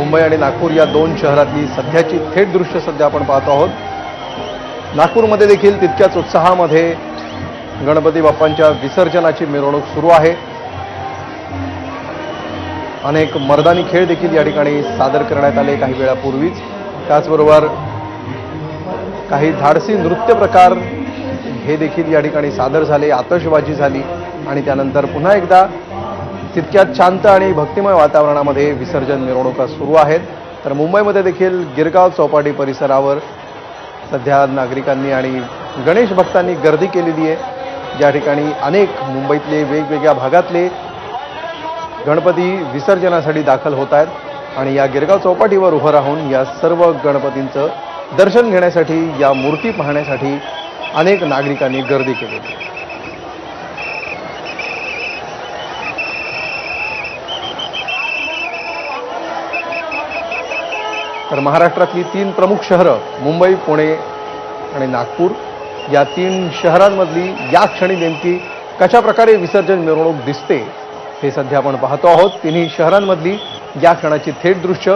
मुंबई आणि नागपूर या दोन शहरातली सध्याची थेट दृश्य सध्या आपण पाहतो आहोत। नागपूरमध्ये देखील तितक्याच उत्साहामध्ये गणपती बाप्पांच्या विसर्जनाची मिरवणूक सुरू आहे। अनेक मर्दानी खेळ देखील या ठिकाणी सादर करण्यात आले काही वेळापूर्वीच। त्याचबरोबर काही धाडसी नृत्य प्रकार हे देखील या ठिकाणी सादर झाले, आतषबाजी झाली आणि त्यानंतर पुन्हा एकदा तितक्याच शांत आणि भक्तिमय वातावरणामध्ये विसर्जन मिरवणुका सुरू आहेत। तर मुंबईमध्ये देखील गिरगाव चौपाटी परिसरावर सध्या नागरिकांनी आणि गणेश भक्तांनी गर्दी केलेली आहे। या ठिकाणी अनेक मुंबईतले वेगवेगळ्या भागातले गणपती विसर्जनासाठी दाखल होत आहेत आणि या गिरगाव चौपाटीवर उभं राहून या सर्व गणपतींचं दर्शन घेण्यासाठी, या मूर्ती पाहण्यासाठी अनेक नागरिकांनी गर्दी केली आहे। तर महाराष्ट्रातली 3 प्रमुख शहरं मुंबई, पुणे आणि नागपूर या 3 शहरांमधली या क्षणी नेमकी कशा प्रकारे विसर्जन मिरवणूक दिसते हे सध्या आपण पाहतो आहोत। तिन्ही शहरांमधली या क्षणाची थेट दृश्य।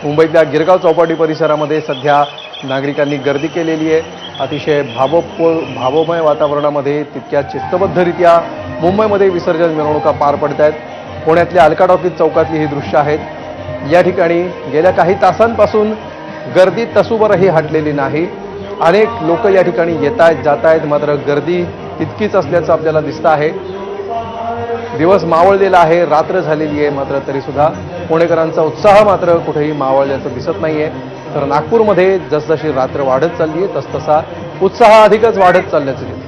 मुंबईतल्या गिरगाव चौपाटी परिसरामध्ये सध्या नागरिकांनी गर्दी केलेली आहे। अतिशय भावमय वातावरणामध्ये तितक्या शिस्तबद्धरित्या मुंबईमध्ये विसर्जन मिरवणुका पार पडत आहेत। पुण्यातल्या अलका टॉकीज चौकातली ही दृश्य आहेत। या ठिकाणी गेल्या काही तासांपासून गर्दी तसूभरही हटलेली नाही। अनेक लोक या ठिकाणी येत आहेत, जात आहेत, मात्र गर्दी तितकीच असल्याचं आपल्याला दिसतं आहे। दिवस मावळलेला आहे, रात्र झालेली आहे, मात्र तरीसुद्धा पुणेकरांचा उत्साह मात्र कुठेही मावळल्याचं दिसत नाहीये। तर नागपूरमध्ये जसजशी रात्र वाढत चालली आहे तसतसा उत्साह अधिकच वाढत चालल्याचं दिसतं।